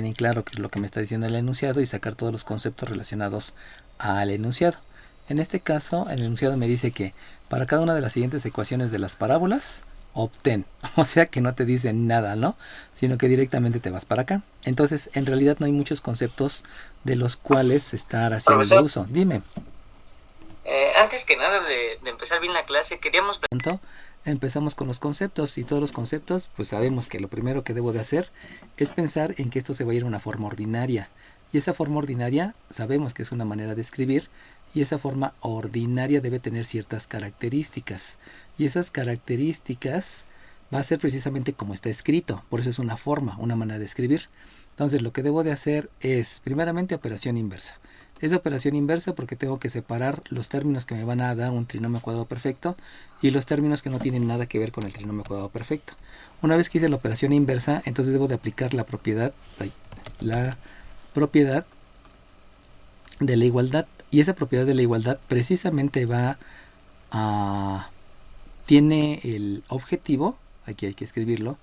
en claro qué es lo que me está diciendo el enunciado y sacar todos los conceptos relacionados al enunciado. En este caso, el enunciado me dice que para cada una de las siguientes ecuaciones de las parábolas, obtén. O sea que no te dice nada, ¿no? Sino que directamente te vas para acá. Entonces, en realidad no hay muchos conceptos de los cuales estar haciendo Profesor, uso. Dime. antes que nada de empezar bien la clase, queríamos... Empezamos con los conceptos y todos los conceptos, pues sabemos que lo primero que debo de hacer es pensar en que esto se va a ir a una forma ordinaria. Y esa forma ordinaria sabemos que es una manera de escribir y esa forma ordinaria debe tener ciertas características. Y esas características va a ser precisamente como está escrito, por eso es una forma, una manera de escribir. Entonces lo que debo de hacer es primeramente operación inversa. Es operación inversa porque tengo que separar los términos que me van a dar un trinomio cuadrado perfecto y los términos que no tienen nada que ver con el trinomio cuadrado perfecto. Una vez que hice la operación inversa, entonces debo de aplicar la propiedad de la igualdad. Y esa propiedad de la igualdad precisamente tiene el objetivo, aquí hay que escribirlo,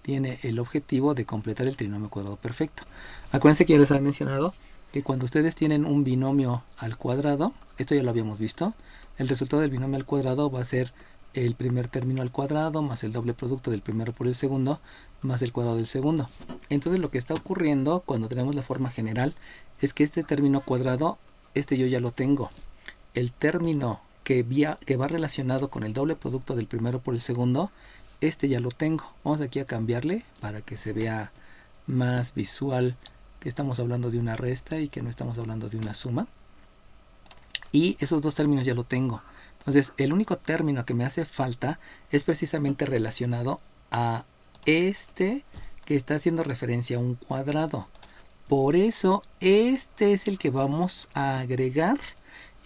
tiene el objetivo de completar el trinomio cuadrado perfecto. Acuérdense que ya les había mencionado que cuando ustedes tienen un binomio al cuadrado, esto ya lo habíamos visto, el resultado del binomio al cuadrado va a ser el primer término al cuadrado más el doble producto del primero por el segundo más el cuadrado del segundo. Entonces lo que está ocurriendo cuando tenemos la forma general es que este término cuadrado, yo ya lo tengo. El término que va relacionado con el doble producto del primero por el segundo, ya lo tengo. Vamos aquí a cambiarle para que se vea más visual que estamos hablando de una resta y que no estamos hablando de una suma. Y esos dos términos ya lo tengo. Entonces, el único término que me hace falta es precisamente relacionado a que está haciendo referencia a un cuadrado. Por eso, este es el que vamos a agregar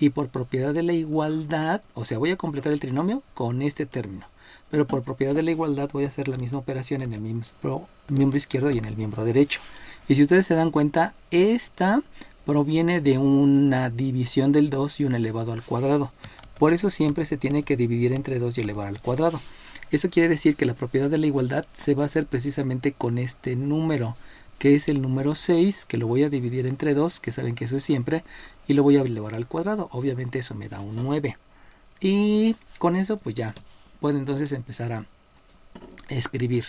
y por propiedad de la igualdad, o sea, voy a completar el trinomio con este término. Pero por propiedad de la igualdad voy a hacer la misma operación en el miembro izquierdo y en el miembro derecho. Y si ustedes se dan cuenta, esta proviene de una división del 2 y un elevado al cuadrado. Por eso siempre se tiene que dividir entre 2 y elevar al cuadrado. Eso quiere decir que la propiedad de la igualdad se va a hacer precisamente con este número, que es el número 6, que lo voy a dividir entre 2, que saben que eso es siempre, y lo voy a elevar al cuadrado. Obviamente eso me da un 9. Y con eso pues ya puedo entonces empezar a escribir.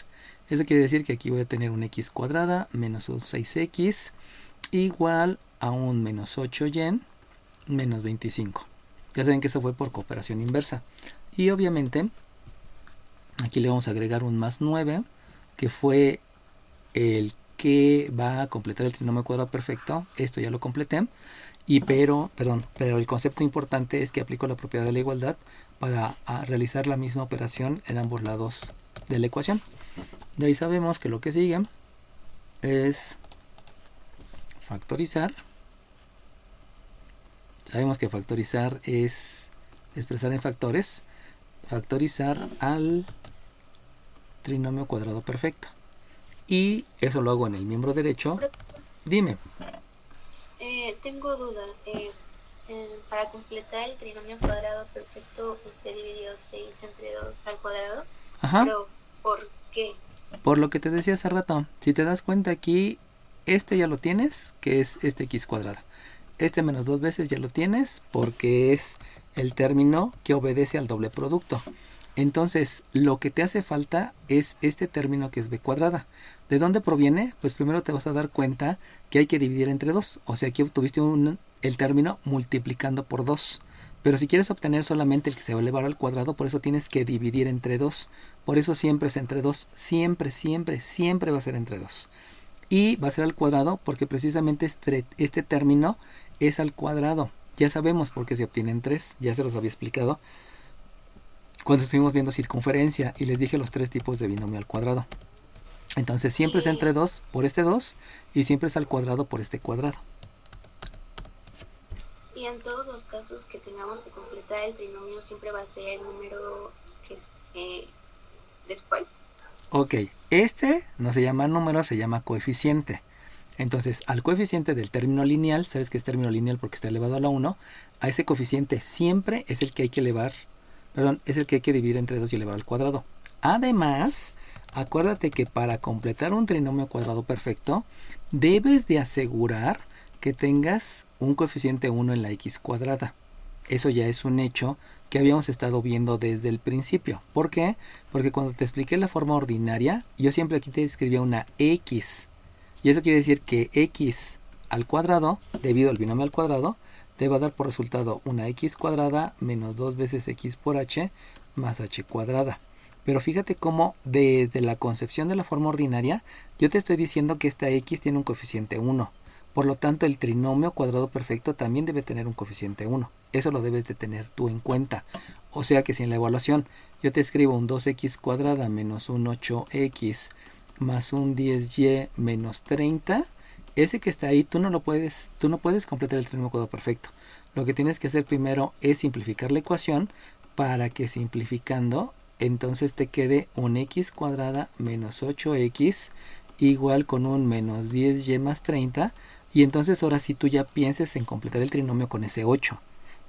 Eso quiere decir que aquí voy a tener un x cuadrada menos un 6x igual a un menos 8y menos 25. Ya saben que eso fue por cooperación inversa. Y obviamente aquí le vamos a agregar un más 9, que fue el que va a completar el trinomio cuadrado perfecto. Esto ya lo completé. Pero el concepto importante es que aplico la propiedad de la igualdad para realizar la misma operación en ambos lados de la ecuación. De ahí sabemos que lo que sigue es factorizar. Sabemos que factorizar es expresar en factores. Factorizar al trinomio cuadrado perfecto. Y eso lo hago en el miembro derecho. Dime. Tengo dudas. Para completar el trinomio cuadrado perfecto, usted dividió 6 entre 2 al cuadrado. Ajá. Pero, ¿por qué? Por lo que te decía hace rato. Si te das cuenta aquí, ya lo tienes, que es x cuadrada. Menos 2 veces ya lo tienes porque es el término que obedece al doble producto. Entonces, lo que te hace falta es este término que es b cuadrada. ¿De dónde proviene? Pues primero te vas a dar cuenta que hay que dividir entre 2. O sea, aquí obtuviste el término multiplicando por 2. Pero si quieres obtener solamente el que se va a elevar al cuadrado, por eso tienes que dividir entre 2. Por eso siempre es entre 2. Siempre, siempre, siempre va a ser entre 2. Y va a ser al cuadrado porque precisamente este término es al cuadrado. Ya sabemos por qué se obtienen 3. Ya se los había explicado cuando estuvimos viendo circunferencia y les dije los 3 tipos de binomio al cuadrado. Entonces siempre es entre 2 por este 2 y siempre es al cuadrado por este cuadrado. Y en todos los casos que tengamos que completar el trinomio siempre va a ser el número que esté después. Ok, no se llama número, se llama coeficiente. Entonces al coeficiente del término lineal, sabes que es término lineal porque está elevado a la 1, a ese coeficiente siempre es el que hay que es el que hay que dividir entre 2 y elevar al cuadrado. Además, acuérdate que para completar un trinomio cuadrado perfecto, debes de asegurar que tengas un coeficiente 1 en la x cuadrada. Eso ya es un hecho que habíamos estado viendo desde el principio. ¿Por qué? Porque cuando te expliqué la forma ordinaria, yo siempre aquí te escribía una x. Y eso quiere decir que x al cuadrado, debido al binomio al cuadrado, te va a dar por resultado una x cuadrada menos 2 veces x por h más h cuadrada. Pero fíjate cómo desde la concepción de la forma ordinaria, yo te estoy diciendo que esta x tiene un coeficiente 1. Por lo tanto, el trinomio cuadrado perfecto también debe tener un coeficiente 1. Eso lo debes de tener tú en cuenta. O sea que si en la evaluación yo te escribo un 2x cuadrada menos un 8x más un 10y menos 30, ese que está ahí tú no puedes completar el trinomio cuadrado perfecto. Lo que tienes que hacer primero es simplificar la ecuación para que simplificando entonces te quede un x cuadrada menos 8x igual con un menos 10y más 30. Y entonces ahora sí tú ya pienses en completar el trinomio con ese 8.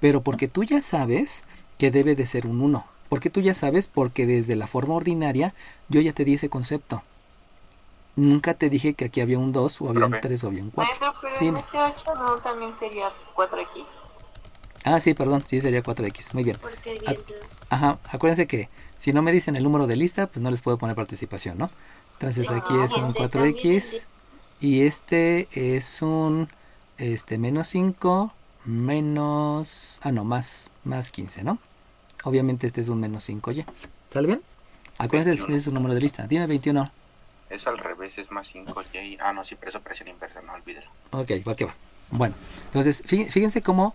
Pero porque tú ya sabes que debe de ser un 1. Porque tú ya sabes, porque desde la forma ordinaria yo ya te di ese concepto. Nunca te dije que aquí había un 2 o había un 3 o había un 4. Maestro, pero Dime. en ese 8 no también sería 4x. Ah, sí, perdón, sí sería 4x. Muy bien. Porque 10 Ajá, acuérdense que si no me dicen el número de lista, pues no les puedo poner participación, ¿no? Entonces aquí es un 4x. Y este es un menos 5 menos... Ah, no, más 15, ¿no? Obviamente este es un menos 5y. ¿Sale bien? Acuérdense de escribir su número de lista. Dime 21. Es al revés, es más 5y. Ah, no, sí, pero eso presión inversa, no olvídalo. Ok, va que va. Bueno, entonces fíjense cómo...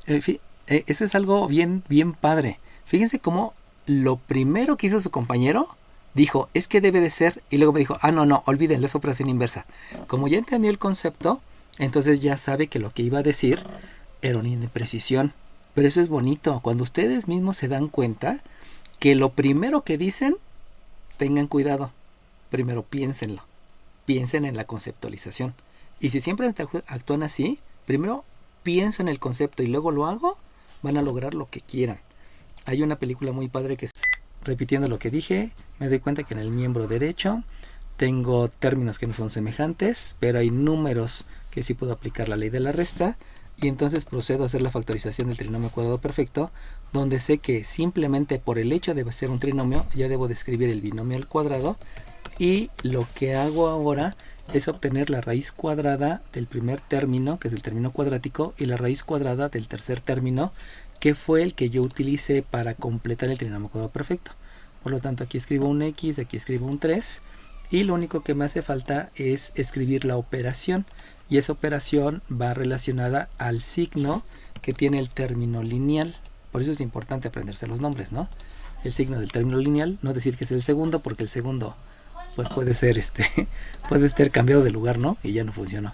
eso es algo bien padre. Fíjense cómo lo primero que hizo su compañero... dijo, es que debe de ser, y luego me dijo, ah, no, olvídenlo, es operación inversa. Como ya entendió el concepto, entonces ya sabe que lo que iba a decir era una imprecisión. Pero eso es bonito, cuando ustedes mismos se dan cuenta que lo primero que dicen, tengan cuidado. Primero piénsenlo, piensen en la conceptualización. Y si siempre actúan así, primero pienso en el concepto y luego lo hago, van a lograr lo que quieran. Hay una película muy padre que es... Repitiendo lo que dije, me doy cuenta que en el miembro derecho tengo términos que no son semejantes, pero hay números que sí puedo aplicar la ley de la resta, y entonces procedo a hacer la factorización del trinomio cuadrado perfecto, donde sé que simplemente por el hecho de ser un trinomio ya debo de escribir el binomio al cuadrado, y lo que hago ahora es obtener la raíz cuadrada del primer término, que es el término cuadrático, y la raíz cuadrada del tercer término, que fue el que yo utilicé para completar el trinomio cuadrado perfecto. Por lo tanto, aquí escribo un x, aquí escribo un 3, y lo único que me hace falta es escribir la operación, y esa operación va relacionada al signo que tiene el término lineal. Por eso es importante aprenderse los nombres, ¿no? El signo del término lineal, no decir que es el segundo, porque el segundo pues puede ser puede estar cambiado de lugar, ¿no? Y ya no funcionó.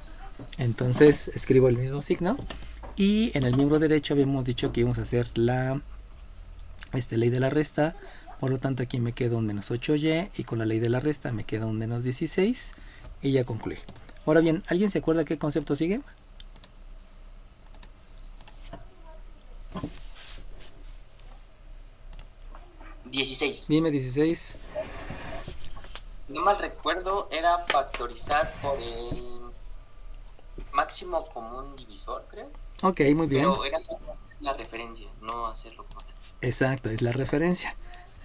Entonces escribo el mismo signo. Y en el miembro derecho habíamos dicho que íbamos a hacer la ley de la resta. Por lo tanto aquí me queda un menos 8y, y con la ley de la resta me queda un menos 16, y ya concluí. Ahora bien, ¿alguien se acuerda qué concepto sigue? Dime 16. No mal recuerdo, era factorizar por el máximo común divisor, creo. Ok, muy bien. Pero era la referencia, no hacerlo como tal. Exacto, es la referencia.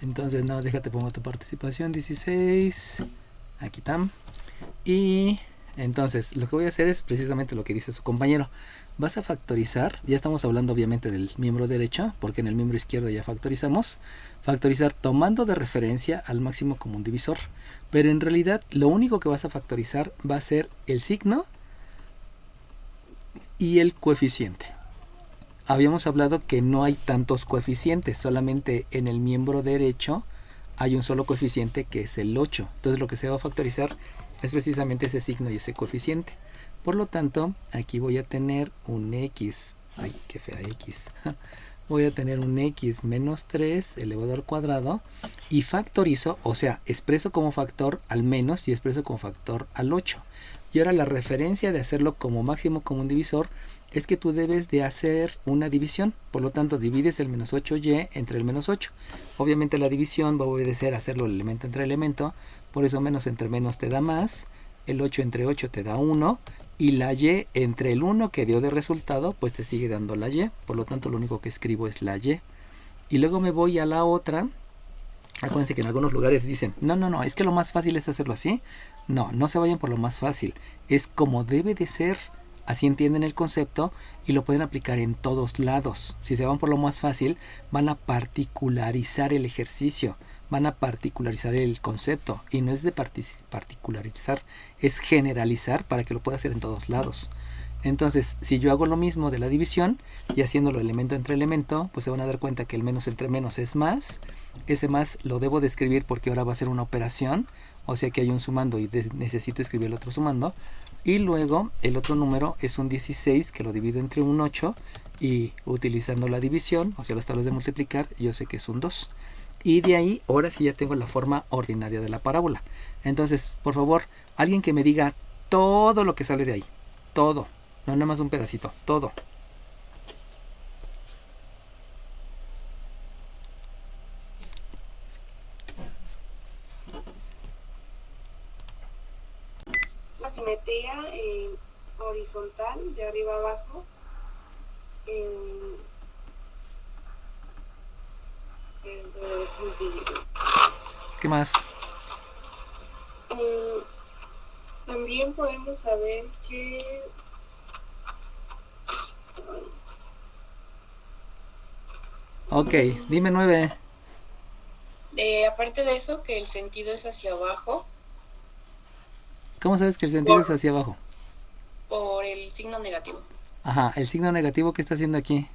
Entonces, no, déjate, pongo tu participación, 16. Aquí está. Y entonces, lo que voy a hacer es precisamente lo que dice su compañero. Vas a factorizar, ya estamos hablando obviamente del miembro derecho, porque en el miembro izquierdo ya factorizamos. Factorizar tomando de referencia al máximo común divisor. Pero en realidad, lo único que vas a factorizar va a ser el signo y el coeficiente. Habíamos hablado que no hay tantos coeficientes, solamente en el miembro derecho hay un solo coeficiente, que es el 8. Entonces lo que se va a factorizar es precisamente ese signo y ese coeficiente. Por lo tanto, aquí voy a tener un x, ay, qué fea x, voy a tener un x menos 3 elevado al cuadrado, y factorizo, o sea, expreso como factor al menos y expreso como factor al 8. Y ahora la referencia de hacerlo como máximo común divisor es que tú debes de hacer una división. Por lo tanto, divides el menos 8y entre el menos 8. Obviamente la división va a obedecer a hacerlo elemento entre elemento. Por eso menos entre menos te da más. El 8 entre 8 te da 1. Y la y entre el 1 que dio de resultado, pues te sigue dando la y. Por lo tanto, lo único que escribo es la y. Y luego me voy a la otra. Acuérdense que en algunos lugares dicen, no, es que lo más fácil es hacerlo así. No, no se vayan por lo más fácil. Es como debe de ser. Así entienden el concepto y lo pueden aplicar en todos lados. Si se van por lo más fácil, van a particularizar el ejercicio. Van a particularizar el concepto. Y no es de particularizar, es generalizar para que lo pueda hacer en todos lados. Entonces, si yo hago lo mismo de la división y haciéndolo elemento entre elemento, pues se van a dar cuenta que el menos entre menos es más. Ese más lo debo de escribir porque ahora va a ser una operación. O sea que hay un sumando y necesito escribir el otro sumando. Y luego el otro número es un 16 que lo divido entre un 8. Y utilizando la división, o sea las tablas de multiplicar, yo sé que es un 2. Y de ahí, ahora sí ya tengo la forma ordinaria de la parábola. Entonces, por favor, alguien que me diga todo lo que sale de ahí. Todo. No nada más un pedacito, todo. La simetría horizontal, de arriba abajo. ¿Qué más? También podemos saber que Ok, dime 9. Aparte de eso, que el sentido es hacia abajo. ¿Cómo sabes que el sentido es hacia abajo? Por el signo negativo. Ajá, el signo negativo que está haciendo aquí.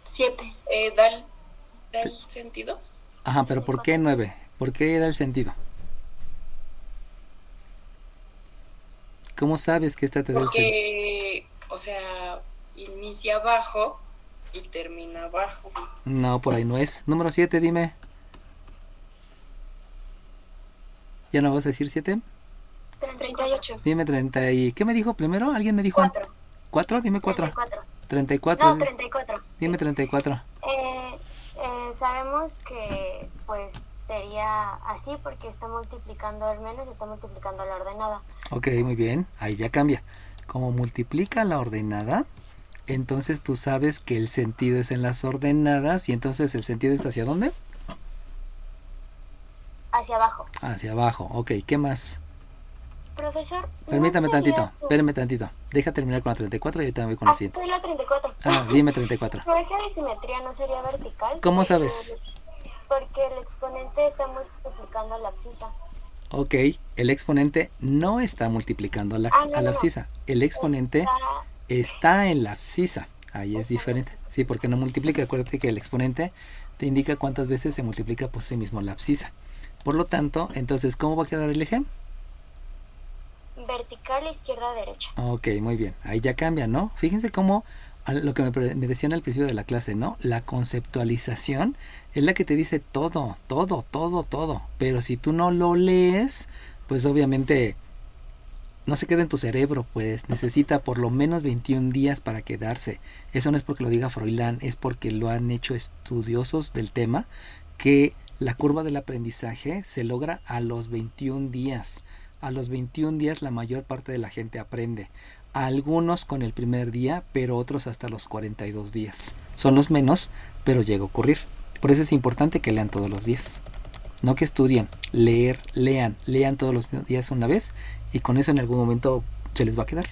7. ¿Da el sentido? Ajá, pero ¿por qué 9? ¿Por qué da el sentido? ¿Cómo sabes que esta te da el sentido? Porque, o sea, inicia abajo y termina abajo. No, por ahí no es. Número 7, dime. ¿Ya no vas a decir 7? 38. Dime 30 y... ¿Qué me dijo primero? ¿Alguien me dijo 4. antes? ¿4? Dime 4. 34. 34. No, 34. Dime 34. Sabemos que pues sería así porque está multiplicando el menos, está multiplicando la ordenada. Ok, muy bien. Ahí ya cambia. Como multiplica la ordenada, entonces tú sabes que el sentido es en las ordenadas y entonces el sentido es ¿hacia dónde? Hacia abajo. Hacia abajo. Ok, ¿qué más? Profesor, Permítame ¿no sería tantito, espérame tantito. Deja terminar con la 34 y ahorita me voy con la siguiente. soy la 34. Ah, dime 34. ¿Su eje de simetría no sería vertical? ¿Cómo sabes? Porque el exponente está multiplicando la abscisa. Ok, el exponente no está multiplicando a la abscisa. El exponente está en la abscisa. Ahí es diferente. Sí, porque no multiplica. Acuérdate que el exponente te indica cuántas veces se multiplica por sí mismo la abscisa. Por lo tanto, entonces, ¿cómo va a quedar el eje? Vertical, izquierda, derecha. Ok, muy bien. Ahí ya cambia, ¿no? Fíjense cómo lo que me decían al principio de la clase, ¿no? La conceptualización es la que te dice todo. Pero si tú no lo lees, pues obviamente no se queda en tu cerebro, pues necesita por lo menos 21 días para quedarse. Eso no es porque lo diga Froilán, es porque lo han hecho estudiosos del tema, que la curva del aprendizaje se logra a los 21 días. A los 21 días la mayor parte de la gente aprende. Algunos con el primer día, pero otros hasta los 42 días. Son los menos, pero llega a ocurrir. Por eso es importante que lean todos los días. No que estudien, lean todos los días una vez y con eso en algún momento se les va a quedar.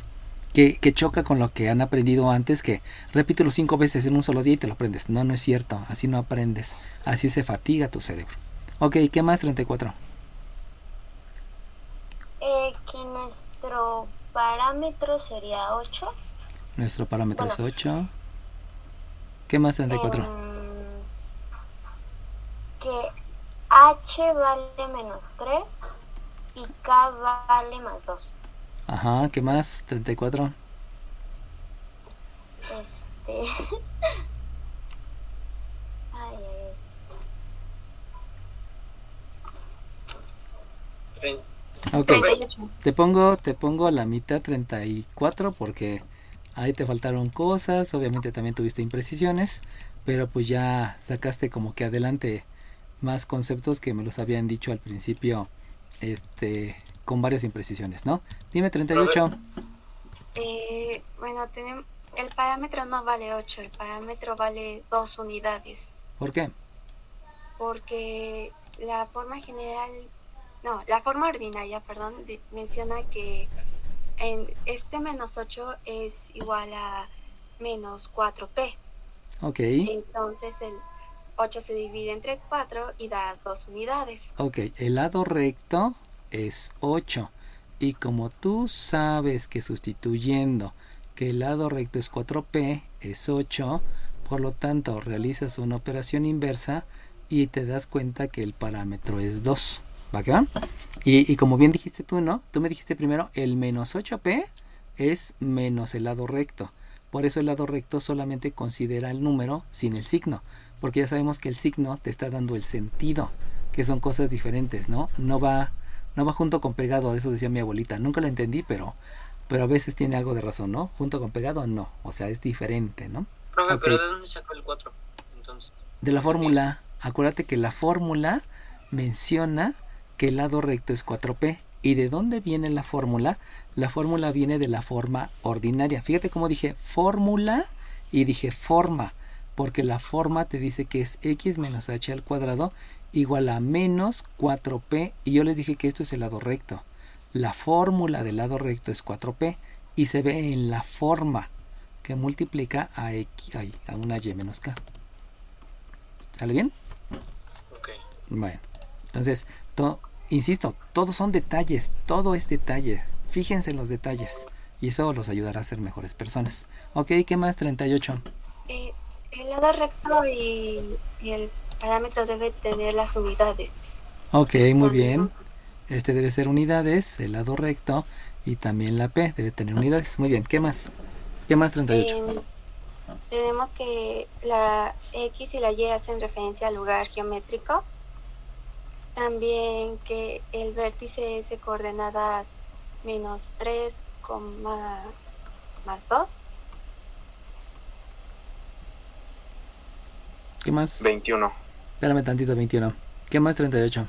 Que choca con lo que han aprendido antes, que repítelo 5 veces en un solo día y te lo aprendes. No, no es cierto, así no aprendes. Así se fatiga tu cerebro. Ok, ¿qué más? 34. Que nuestro parámetro sería 8. Nuestro parámetro es 8. ¿Qué más? 34. Que h vale menos 3 y k vale más 2. Ajá, ¿qué más? 34. Ay. 35 Ok, 38. te pongo a la mitad 34 porque ahí te faltaron cosas, obviamente también tuviste imprecisiones, pero pues ya sacaste como que adelante más conceptos que me los habían dicho al principio, con varias imprecisiones, ¿no? Dime 38. Bueno, el parámetro no vale 8, el parámetro vale 2 unidades, ¿Por qué? porque la forma la forma ordinaria, perdón, menciona que en este menos 8 es igual a menos 4p. Ok, Entonces el 8 se divide entre 4 y da 2 unidades. ok, el lado recto es 8 y como tú sabes que sustituyendo que el lado recto es 4p es 8, por lo tanto realizas una operación inversa y te das cuenta que el parámetro es 2. ¿Va que va? Y como bien dijiste tú, ¿no? Tú me dijiste primero, el menos 8p es menos el lado recto. Por eso el lado recto solamente considera el número sin el signo. Porque ya sabemos que el signo te está dando el sentido, que son cosas diferentes, ¿no? No va junto con pegado, eso decía mi abuelita. Nunca lo entendí, pero a veces tiene algo de razón, ¿no? Junto con pegado, no. O sea, es diferente, ¿no? Profe, Ok. pero ¿de dónde sacó el 4? Entonces, De la fórmula, acuérdate que la fórmula menciona que el lado recto es 4p. ¿Y de dónde viene la fórmula? La fórmula viene de la forma ordinaria. Fíjate cómo dije fórmula y dije forma, porque la forma te dice que es x menos h al cuadrado igual a menos 4p, y yo les dije que esto es el lado recto. La fórmula del lado recto es 4p y se ve en la forma que multiplica a x, a una y menos k. ¿Sale bien? ok. Bueno, entonces, insisto, todos son detalles, todo es detalle. Fíjense en los detalles y eso los ayudará a ser mejores personas. Ok, ¿qué más? 38. El lado recto y el parámetro debe tener las unidades. Ok, muy Son- bien. Este debe ser unidades, el lado recto, y también la P debe tener unidades. Muy bien, ¿qué más? ¿Qué más 38? Tenemos que la X y la Y hacen referencia al lugar geométrico. También que el vértice es de coordenadas menos 3, más 2. ¿Qué más? 21. Espérame tantito, 21. ¿Qué más 38?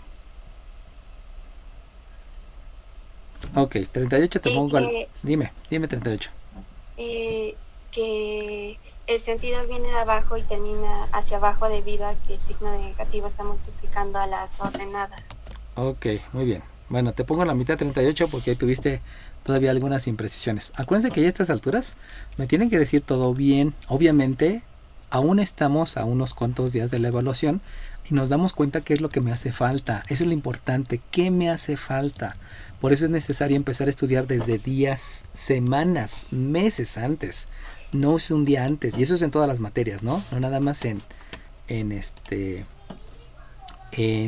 Ok, 38 te Y pongo al... que- Dime 38. Que el sentido viene de abajo y termina hacia abajo debido a que el signo negativo está multiplicando a las ordenadas. Ok, muy bien. Bueno, te pongo la mitad 38 porque ahí tuviste todavía algunas imprecisiones. Acuérdense que ya a estas alturas me tienen que decir todo bien. Obviamente, aún estamos a unos cuantos días de la evaluación y nos damos cuenta qué es lo que me hace falta. Eso es lo importante. ¿Qué me hace falta? Por eso es necesario empezar a estudiar desde días, semanas, meses antes. No es un día antes. Y eso es en todas las materias, ¿no? No nada más en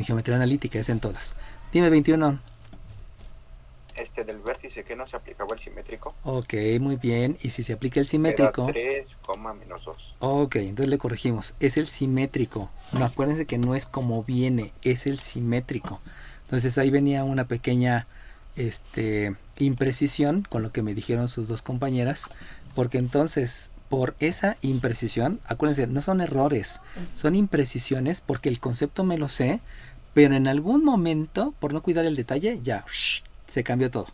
geometría analítica, es en todas. Dime 21. Del vértice que no se aplicaba el simétrico. Ok, muy bien. Y si se aplica el Era simétrico, 3, menos 2. ok, entonces le corregimos. Es el simétrico. No, acuérdense que no es como viene, es el simétrico. Entonces ahí venía una pequeña imprecisión con lo que me dijeron sus dos compañeras. Porque entonces, por esa imprecisión, acuérdense, no son errores, son imprecisiones porque el concepto me lo sé, pero en algún momento, por no cuidar el detalle, ya se cambió todo.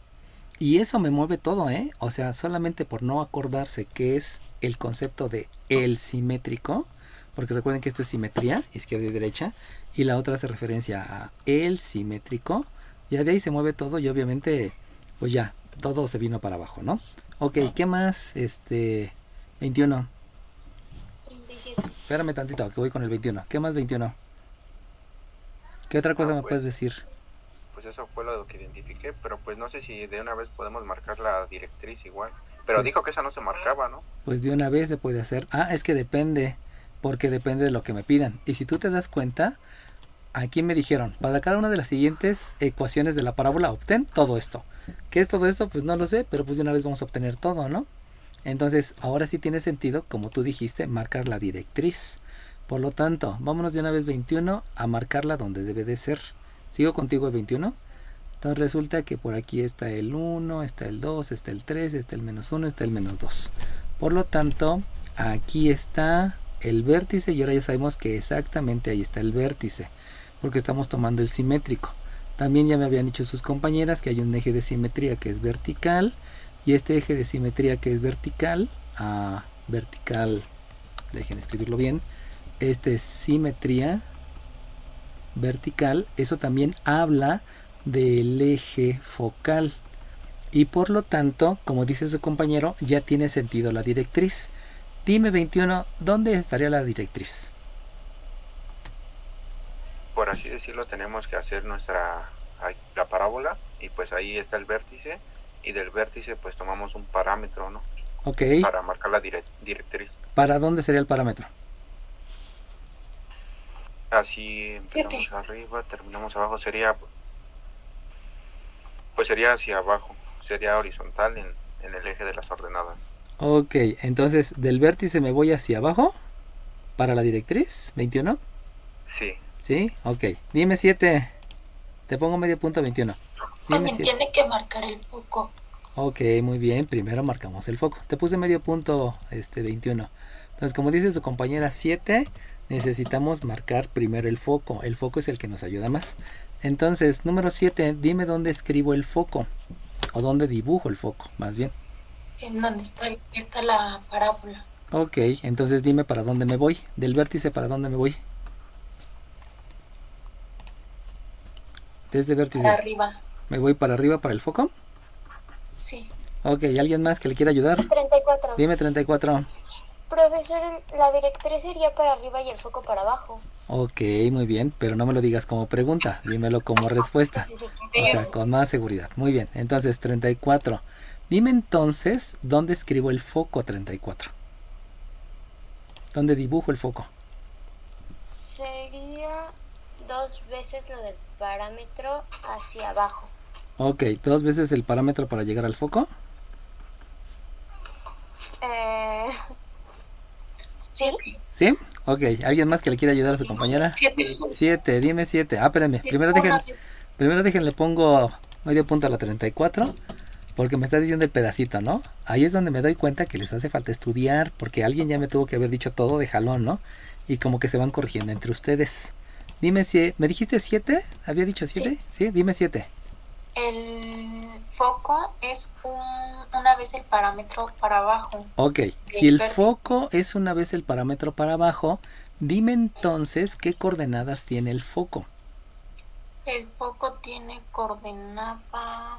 Y eso me mueve todo, ¿eh? O sea, solamente por no acordarse qué es el concepto de el simétrico, porque recuerden que esto es simetría, izquierda y derecha, y la otra hace referencia a el simétrico, ya de ahí se mueve todo y obviamente, pues ya, todo se vino para abajo, ¿no? Ok, ¿qué más? 21. 37. Espérame tantito, que voy con el 21. ¿Qué más 21? ¿Qué otra cosa me pues, puedes decir? Pues eso fue lo que identifiqué, pero pues no sé si de una vez podemos marcar la directriz igual. Pero Pues- dijo que esa no se marcaba, ¿no? Pues de una vez se puede hacer. Ah, es que depende, porque depende de lo que me pidan. Y si tú te das cuenta, aquí me dijeron, para cada una de las siguientes ecuaciones de la parábola, obtén todo esto. ¿Qué es todo esto? Pues no lo sé, pero pues de una vez vamos a obtener todo, ¿no? Entonces, ahora sí tiene sentido, como tú dijiste, marcar la directriz. Por lo tanto, vámonos de una vez 21 a marcarla donde debe de ser. ¿Sigo contigo el 21? Entonces resulta que por aquí está el 1, está el 2, está el 3, está el menos 1, está el menos 2. Por lo tanto, aquí está el vértice y ahora ya sabemos que exactamente ahí está el vértice, porque estamos tomando el simétrico. También ya me habían dicho sus compañeras que hay un eje de simetría que es vertical, y este eje de simetría que es vertical, dejen escribirlo bien, este es simetría vertical, eso también habla del eje focal, y por lo tanto, como dice su compañero, ya tiene sentido la directriz. Dime 21, ¿dónde estaría la directriz? Por así decirlo, tenemos que hacer la parábola, y pues ahí está el vértice, y del vértice pues tomamos un parámetro, ¿no? Ok. Para marcar la directriz. ¿Para dónde sería el parámetro? Así empezamos arriba, terminamos abajo, sería hacia abajo, sería horizontal en el eje de las ordenadas. Ok, entonces del vértice me voy hacia abajo para la directriz, 21. Sí. ¿Sí? Ok. Dime 7. Te pongo medio punto 21. Dime También 7. tiene que marcar el foco. Ok, muy bien. Primero marcamos el foco. Te puse medio punto 21. Entonces, como dice su compañera 7, necesitamos marcar primero el foco. El foco es el que nos ayuda más. Entonces, número 7, dime dónde escribo el foco. O dónde dibujo el foco, más bien. En donde está abierta la parábola. Ok, entonces dime para dónde me voy. Del vértice para dónde me voy. Desde vértice. Para arriba. ¿Me voy para arriba para el foco? Sí. Ok, ¿alguien más que le quiera ayudar? 34. Dime 34. Profesor, la directriz sería para arriba y el foco para abajo. Ok, muy bien, pero no me lo digas como pregunta, dímelo como respuesta. O sea, con más seguridad. Muy bien, entonces 34. Dime entonces, ¿dónde escribo el foco 34? ¿Dónde dibujo el foco? Sería 2 veces lo del parámetro hacia abajo. Ok, 2 veces el parámetro para llegar al foco. ¿Sí? ¿Sí? Ok, ¿alguien más que le quiera ayudar a su compañera? 7, dime 7. Espérenme. Primero déjenle pongo medio punto a la 34, porque me está diciendo el pedacito, ¿no? Ahí es donde me doy cuenta que les hace falta estudiar, porque alguien ya me tuvo que haber dicho todo de jalón, ¿no? Y como que se van corrigiendo entre ustedes. Dime si... ¿Me dijiste 7? ¿Había dicho 7? Sí, dime 7. El foco es una vez el parámetro para abajo. Ok, si el foco es una vez el parámetro para abajo, dime entonces qué coordenadas tiene el foco. El foco tiene coordenada...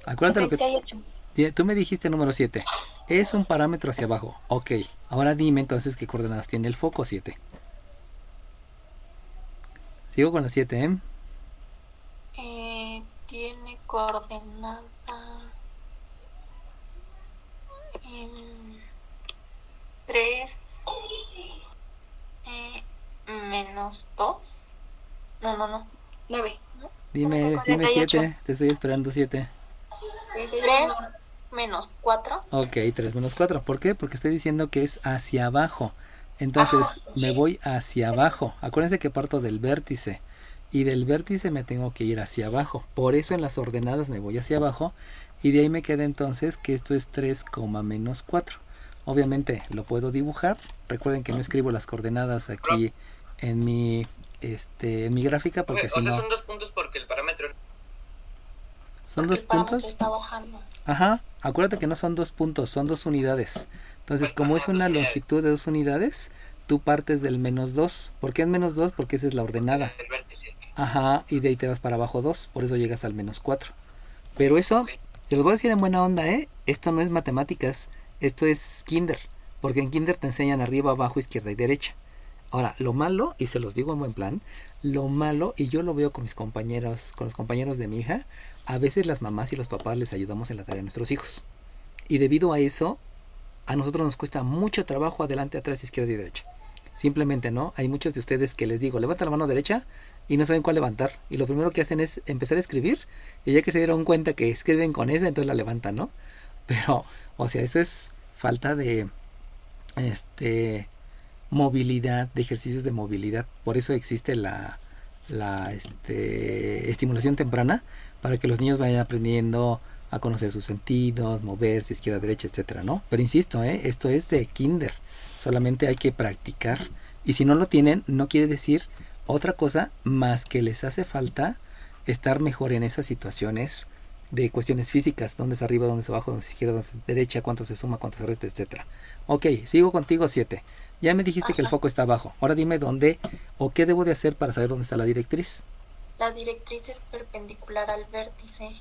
Acuérdate lo que... 38. Tú me dijiste número 7. Es un parámetro hacia abajo. Ok, ahora dime entonces qué coordenadas tiene el foco 7. Sigo con la 7, ¿eh? Tiene coordenada en 3 menos 2. No. 9. Dime 7, te estoy esperando 7. 3 menos 4. Ok, 3 menos 4. ¿Por qué? Porque estoy diciendo que es hacia abajo. Entonces me voy hacia abajo. Acuérdense que parto del vértice. Y del vértice me tengo que ir hacia abajo. Por eso en las ordenadas me voy hacia abajo. Y de ahí me queda entonces que esto es 3, menos 4. Obviamente lo puedo dibujar. Recuerden que no escribo las coordenadas aquí en mi gráfica, porque si no... son 2 puntos porque el parámetro... ¿Son 2 puntos? Está bajando. Ajá, acuérdate que no son 2 puntos, son 2 unidades. Entonces, como es una longitud de 2 unidades, tú partes del menos 2. ¿Por qué es menos 2? Porque esa es la ordenada. El vértice. Ajá, y de ahí te vas para abajo 2, por eso llegas al menos 4. Pero eso, se los voy a decir en buena onda, esto no es matemáticas, esto es kinder. Porque en kinder te enseñan arriba, abajo, izquierda y derecha. Ahora, lo malo, y se los digo en buen plan, lo malo, y yo lo veo con mis compañeros, con los compañeros de mi hija, a veces las mamás y los papás les ayudamos en la tarea de nuestros hijos. Y debido a eso, a nosotros nos cuesta mucho trabajo adelante, atrás, izquierda y derecha. Simplemente no, hay muchos de ustedes que les digo, levanta la mano derecha y no saben cuál levantar. Y lo primero que hacen es empezar a escribir, y ya que se dieron cuenta que escriben con esa, entonces la levantan, ¿no? Pero, o sea, eso es falta de movilidad, de ejercicios de movilidad. Por eso existe la estimulación temprana, para que los niños vayan aprendiendo a conocer sus sentidos, moverse izquierda, derecha, etcétera, ¿no? Pero insisto, esto es de kinder, solamente hay que practicar, y si no lo tienen, no quiere decir otra cosa más que les hace falta estar mejor en esas situaciones de cuestiones físicas, dónde es arriba, dónde es abajo, dónde es izquierda, dónde es derecha, cuánto se suma, cuánto se resta, etcétera. Ok, sigo contigo, 7. Ya me dijiste que el foco está abajo. Ahora dime dónde o qué debo de hacer para saber dónde está la directriz. La directriz es perpendicular al vértice.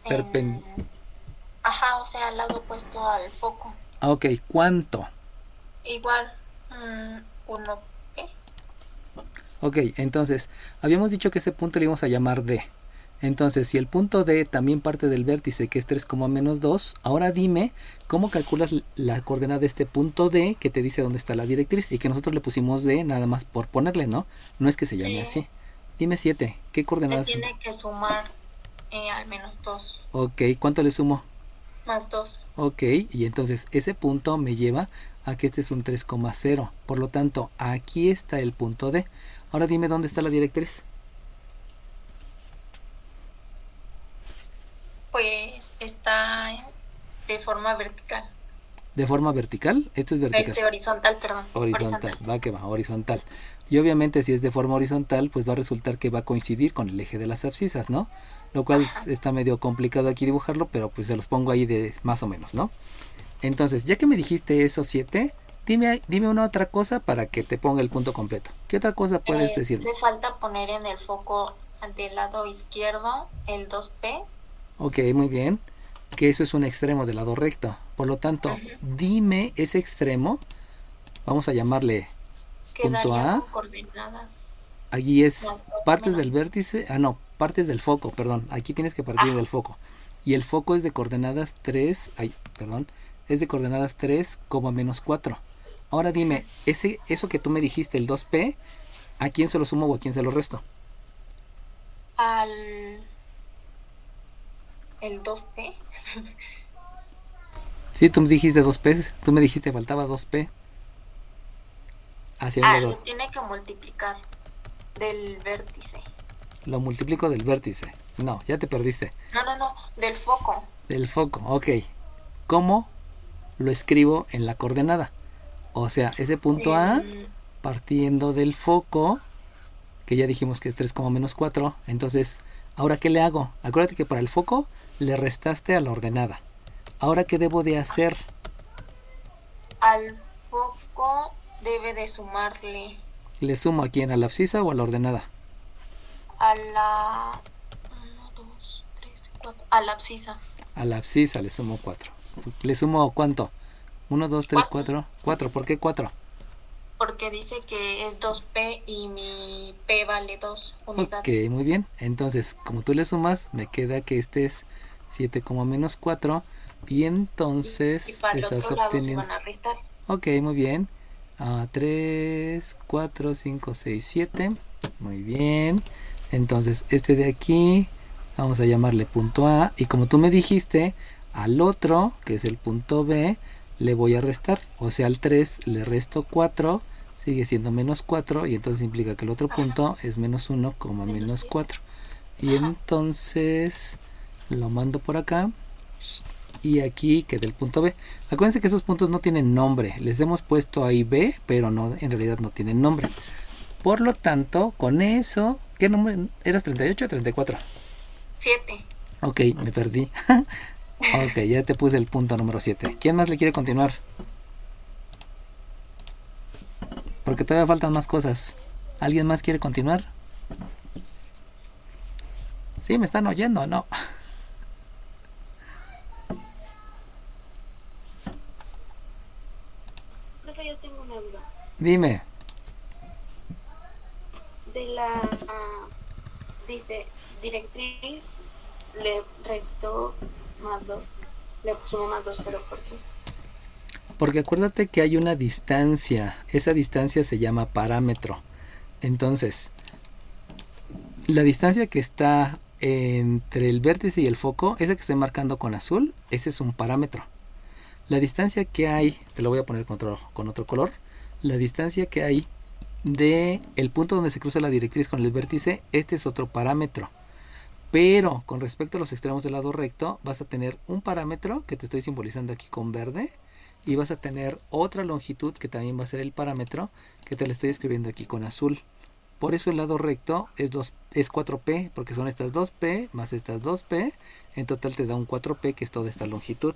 O sea, al lado opuesto al foco. Ok, ¿cuánto? Igual, 1 p. Ok, entonces, habíamos dicho que ese punto le íbamos a llamar D. Entonces, si el punto D también parte del vértice, que es 3, menos 2, ahora dime cómo calculas la coordenada de este punto D que te dice dónde está la directriz, y que nosotros le pusimos D nada más por ponerle, ¿no? No es que se llame así. Dime 7, ¿qué coordenadas? Tiene que sumar al menos 2. Ok, ¿cuánto le sumo? Más 2. Ok, y entonces ese punto me lleva a que este es un 3,0. Por lo tanto, aquí está el punto D. Ahora dime dónde está la directriz. Pues está de forma vertical. ¿De forma vertical? Esto es vertical. Horizontal, perdón. Horizontal, va que va, horizontal. Y obviamente si es de forma horizontal, pues va a resultar que va a coincidir con el eje de las abscisas, ¿no? Lo cual está medio complicado aquí dibujarlo, pero pues se los pongo ahí de más o menos, ¿no? Entonces, ya que me dijiste esos 7, dime una otra cosa para que te ponga el punto completo. ¿Qué otra cosa puedes decirme? Le falta poner en el foco ante el lado izquierdo el 2p. Ok, muy bien. Que eso es un extremo del lado recto. Por lo tanto, dime ese extremo. Vamos a llamarle punto A. Coordenadas. Allí es partes del vértice. Partes del foco, perdón. Aquí tienes que partir del foco. Y el foco es de coordenadas 3. Es de coordenadas 3, menos 4. Ahora dime, eso que tú me dijiste, el 2p, ¿a quién se lo sumo o a quién se lo resto? El 2p. Sí, tú me dijiste 2p. Tú me dijiste que faltaba 2p. Hacia un lado. Lo tiene que multiplicar del vértice. Lo multiplico del vértice. No, ya te perdiste. No, del foco. Del foco, ok. ¿Cómo lo escribo en la coordenada? O sea, ese punto A partiendo del foco, que ya dijimos que es 3, menos 4. Entonces, ¿ahora qué le hago? Acuérdate que para el foco le restaste a la ordenada. ¿Ahora qué debo de hacer? Al foco debe de sumarle. ¿Le sumo a quién? ¿A la abscisa o a la ordenada? A la 1, 2, 3, 4. A la abscisa. A la abscisa le sumo 4. ¿Le sumo cuánto? 1, 2, 3, 4. 4. ¿Por qué 4? Porque dice que es 2p y mi p vale 2 unidades. Ok, muy bien. Entonces, como tú le sumas, me queda que este es 7, menos 4. Y entonces y para estás el otro lado obteniendo. se van a restar. Ok, muy bien. 3, 4, 5, 6, 7. Muy bien. Entonces, este de aquí, vamos a llamarle punto A. Y como tú me dijiste, al otro, que es el punto B, le voy a restar. O sea, al 3 le resto 4, sigue siendo menos 4. Y entonces implica que el otro punto es menos 1, menos 4. Y entonces lo mando por acá. Y aquí queda el punto B. Acuérdense que esos puntos no tienen nombre. Les hemos puesto ahí B, pero no, en realidad no tienen nombre. Por lo tanto, con eso, ¿qué número? ¿Eras 38 o 34? 7. Ok, me perdí. Ok, ya te puse el punto número 7. ¿Quién más le quiere continuar? Porque todavía faltan más cosas. ¿Alguien más quiere continuar? ¿Sí? ¿Me están oyendo o no? Profe, yo tengo una duda. Dime. De la dice directriz le restó más 2, le sumo más 2, pero ¿por qué? Porque acuérdate que hay una distancia. Esa distancia se llama parámetro. Entonces, la distancia que está entre el vértice y el foco, esa que estoy marcando con azul, ese es un parámetro. La distancia que hay, te lo voy a poner con otro color. la distancia que hay de el punto donde se cruza la directriz con el vértice, este es otro parámetro. Pero con respecto a los extremos del lado recto, vas a tener un parámetro que te estoy simbolizando aquí con verde, y vas a tener otra longitud que también va a ser el parámetro que te lo estoy escribiendo aquí con azul. Por eso el lado recto es 4p, porque son estas 2p más estas 2p, en total te da un 4p, que es toda esta longitud.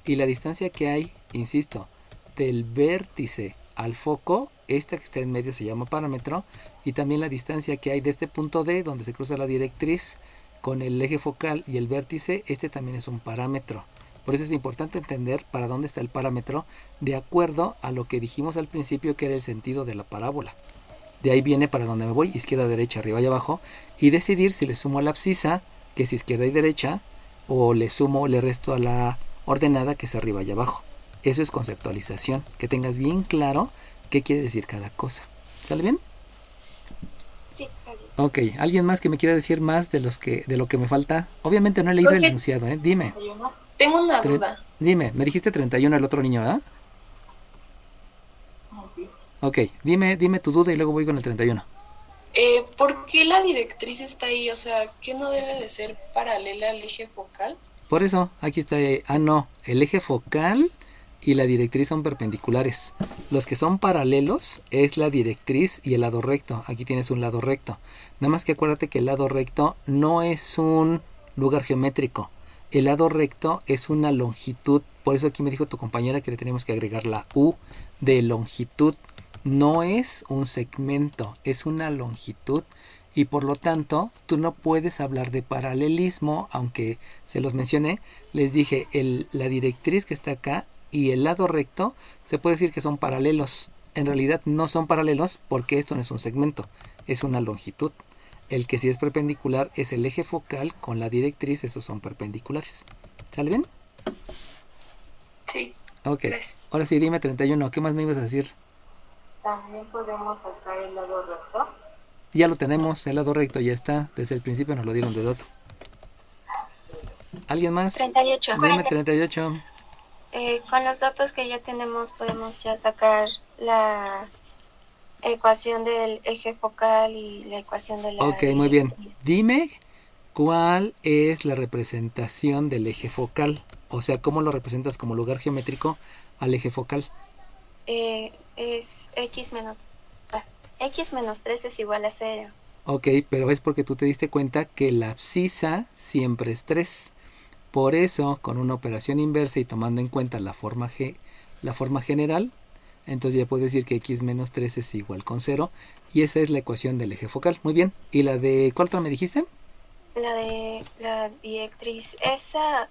Y la distancia que hay, insisto, del vértice al foco, esta que está en medio se llama parámetro, y también la distancia que hay de este punto D, donde se cruza la directriz con el eje focal y el vértice, este también es un parámetro. Por eso es importante entender para dónde está el parámetro, de acuerdo a lo que dijimos al principio, que era el sentido de la parábola. De ahí viene para dónde me voy, izquierda, derecha, arriba y abajo, y decidir si le sumo a la abscisa, que es izquierda y derecha, o le sumo o le resto a la ordenada, que es arriba y abajo. Eso es conceptualización, que tengas bien claro qué quiere decir cada cosa. ¿Sale bien? Sí, gracias. Ok, ¿alguien más que me quiera decir más de lo que me falta? Obviamente no he leído el Profe, enunciado, Dime. tengo una Tre- duda. Dime, me dijiste 31 el otro niño, ¿verdad? Ok, dime tu duda y luego voy con el 31. ¿Por qué la directriz está ahí? O sea, ¿qué no debe de ser paralela al eje focal? Por eso, aquí está, no, el eje focal y la directriz son perpendiculares. Los que son paralelos es la directriz y el lado recto. Aquí tienes un lado recto. Nada más que acuérdate que el lado recto no es un lugar geométrico. El lado recto es una longitud. Por eso aquí me dijo tu compañera que le tenemos que agregar la U de longitud. No es un segmento, es una longitud. Y por lo tanto, tú no puedes hablar de paralelismo, aunque se los mencioné. Les dije, la directriz que está acá y el lado recto, se puede decir que son paralelos. En realidad no son paralelos porque esto no es un segmento, es una longitud. El que sí es perpendicular es el eje focal con la directriz, esos son perpendiculares. ¿Sale bien? Sí. Ok, Gracias. ahora sí, dime 31, ¿qué más me ibas a decir? También podemos sacar el lado recto. Ya lo tenemos, el lado recto ya está, desde el principio nos lo dieron de dato. ¿Alguien más? 38. Dime 38. Con los datos que ya tenemos podemos ya sacar la ecuación del eje focal y la ecuación de la Ok, muy bien. directriz. Dime cuál es la representación del eje focal. O sea, ¿cómo lo representas como lugar geométrico al eje focal? Es x menos 3 es igual a 0. Ok, pero es porque tú te diste cuenta que la abscisa siempre es 3. Por eso, con una operación inversa y tomando en cuenta la forma general, entonces ya puedo decir que x menos 3 es igual con 0. Y esa es la ecuación del eje focal. Muy bien. ¿Y la de cuál otra me dijiste? La de la directriz, esa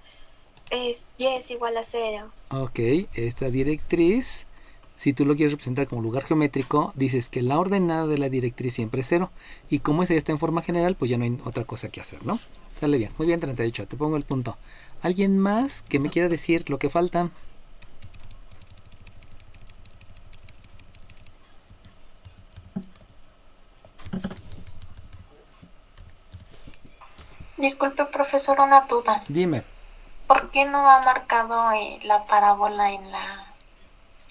es y es igual a 0. Ok, esta directriz, si tú lo quieres representar como lugar geométrico, dices que la ordenada de la directriz siempre es 0. Y como esa ya está en forma general, pues ya no hay otra cosa que hacer, ¿no? Sale bien. Muy bien, 38. Te pongo el punto. ¿Alguien más que me quiera decir lo que falta? Disculpe, profesor, una duda. Dime. ¿Por qué no ha marcado la parábola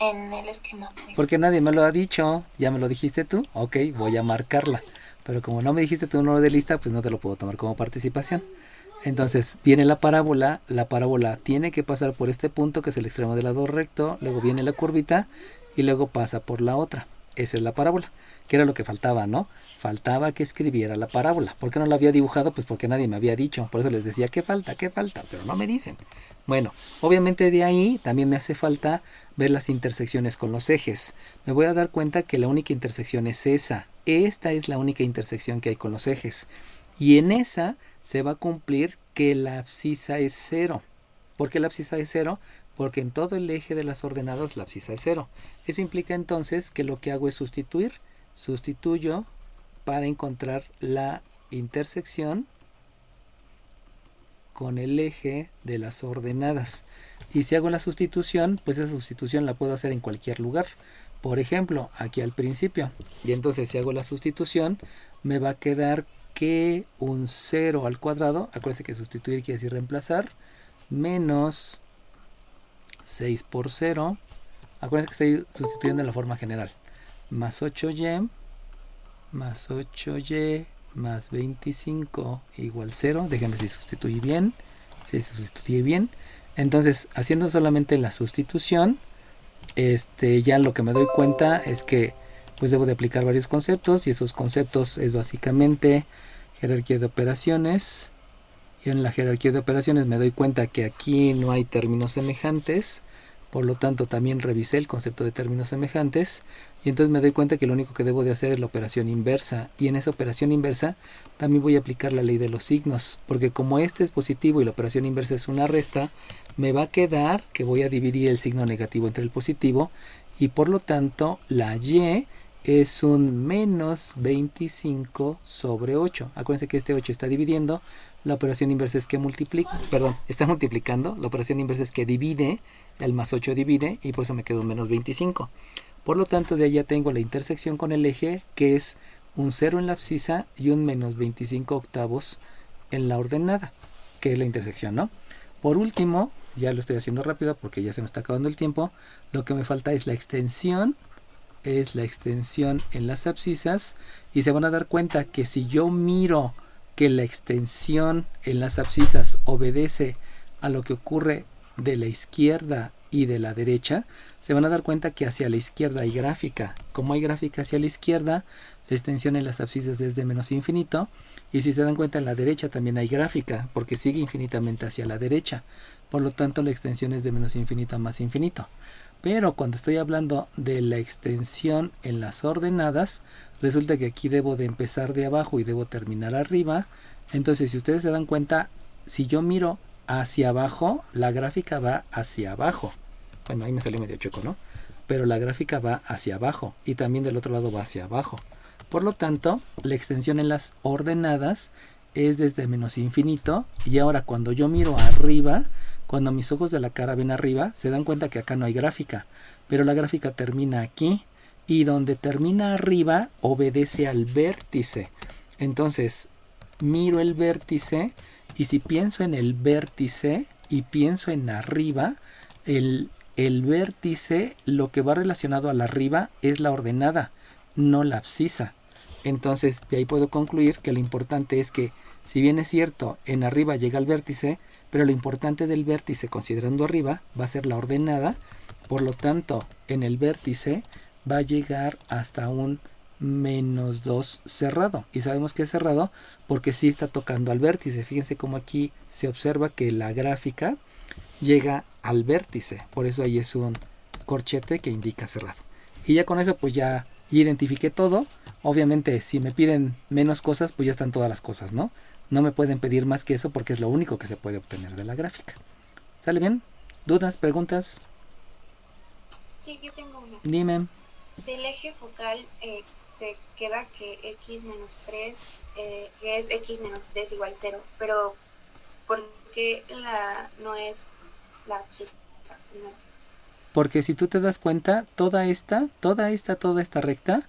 en el esquema? Porque nadie me lo ha dicho. ¿Ya me lo dijiste tú? Ok, voy a marcarla. Pero como no me dijiste tu número de lista, pues no te lo puedo tomar como participación. Entonces viene la parábola tiene que pasar por este punto que es el extremo del lado recto, luego viene la curvita y luego pasa por la otra. Esa es la parábola, que era lo que faltaba, ¿no? Faltaba que escribiera la parábola. ¿Por qué no la había dibujado? Pues porque nadie me había dicho. Por eso les decía, ¿qué falta? Pero no me dicen. Bueno, obviamente de ahí también me hace falta ver las intersecciones con los ejes. Me voy a dar cuenta que la única intersección es esa. Esta es la única intersección que hay con los ejes. Y en esa se va a cumplir que la abscisa es 0. ¿Por qué la abscisa es 0? Porque en todo el eje de las ordenadas la abscisa es 0. Eso implica entonces que lo que hago es sustituir. Sustituyo para encontrar la intersección con el eje de las ordenadas. Y si hago la sustitución, pues esa sustitución la puedo hacer en cualquier lugar. Por ejemplo, aquí al principio. Y entonces si hago la sustitución, me va a quedar que un 0 al cuadrado, acuérdense que sustituir quiere decir reemplazar, menos 6 por 0. Acuérdense que estoy sustituyendo en la forma general. más 8y más 8y más 25 igual 0. Déjenme si sustituye bien. Si se sustituye bien. Entonces, haciendo solamente la sustitución, ya lo que me doy cuenta es que pues debo de aplicar varios conceptos, y esos conceptos es básicamente jerarquía de operaciones. Y en la jerarquía de operaciones me doy cuenta que aquí no hay términos semejantes, por lo tanto también revisé el concepto de términos semejantes, y entonces me doy cuenta que lo único que debo de hacer es la operación inversa, y en esa operación inversa también voy a aplicar la ley de los signos, porque como este es positivo y la operación inversa es una resta, me va a quedar que voy a dividir el signo negativo entre el positivo, y por lo tanto la y es un menos 25 sobre 8. Acuérdense que este 8 está dividiendo, la operación inversa es que está multiplicando, la operación inversa es que divide, el más 8 divide, y por eso me queda un menos 25. Por lo tanto, de ahí ya tengo la intersección con el eje, que es un 0 en la abscisa y un menos 25 octavos en la ordenada, que es la intersección, ¿no? Por último, ya lo estoy haciendo rápido porque ya se nos está acabando el tiempo, lo que me falta es la extensión en las abscisas, y se van a dar cuenta que si yo miro que la extensión en las abscisas obedece a lo que ocurre de la izquierda y de la derecha, se van a dar cuenta que hacia la izquierda hay gráfica. Como hay gráfica hacia la izquierda, la extensión en las abscisas es de menos infinito, y si se dan cuenta en la derecha también hay gráfica, porque sigue infinitamente hacia la derecha. Por lo tanto, la extensión es de menos infinito a más infinito. Pero cuando estoy hablando de la extensión en las ordenadas, resulta que aquí debo de empezar de abajo y debo terminar arriba. Entonces, si ustedes se dan cuenta, si yo miro hacia abajo, la gráfica va hacia abajo. Bueno, ahí me salió medio chueco, ¿no? Pero la gráfica va hacia abajo, y también del otro lado va hacia abajo. Por lo tanto, la extensión en las ordenadas es desde menos infinito, y ahora cuando yo miro arriba, cuando mis ojos de la cara ven arriba, se dan cuenta que acá no hay gráfica, pero la gráfica termina aquí, y donde termina arriba obedece al vértice. Entonces, miro el vértice, y si pienso en el vértice y pienso en arriba, el vértice, lo que va relacionado a la arriba es la ordenada, no la abscisa. Entonces, de ahí puedo concluir que lo importante es que, si bien es cierto, en arriba llega el vértice, pero lo importante del vértice, considerando arriba, va a ser la ordenada. Por lo tanto, en el vértice va a llegar hasta un menos 2 cerrado. Y sabemos que es cerrado porque sí está tocando al vértice. Fíjense cómo aquí se observa que la gráfica llega al vértice. Por eso ahí es un corchete que indica cerrado. Y ya con eso pues ya identifiqué todo. Obviamente si me piden menos cosas, pues ya están todas las cosas, ¿no? No me pueden pedir más que eso porque es lo único que se puede obtener de la gráfica. ¿Sale bien? ¿Dudas? ¿Preguntas? Sí, yo tengo una. Dime. Del eje focal se queda que x menos 3, que es x menos 3 igual 0, pero ¿por qué no es la abscisa? No. Porque si tú te das cuenta, toda esta recta,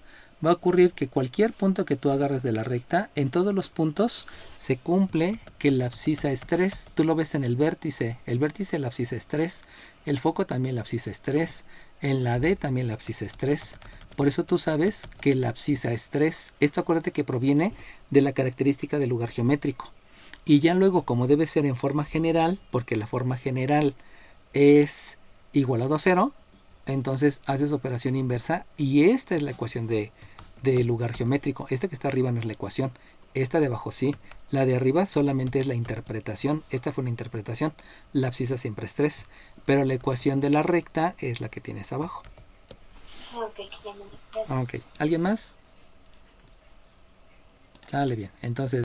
va a ocurrir que cualquier punto que tú agarres de la recta, en todos los puntos se cumple que la abscisa es 3. Tú lo ves en el vértice de la abscisa es 3, el foco también la abscisa es 3, en la D también la abscisa es 3. Por eso tú sabes que la abscisa es 3. Esto acuérdate que proviene de la característica del lugar geométrico. Y ya luego, como debe ser en forma general, porque la forma general es igualado a 0, entonces haces operación inversa, y esta es la ecuación de lugar geométrico. Esta que está arriba no es la ecuación, esta de abajo sí, la de arriba solamente es la interpretación. Esta fue una interpretación, la abscisa siempre es 3, pero la ecuación de la recta es la que tienes abajo. Ok, ya me gracias. Ok, ¿alguien más? Sale bien, entonces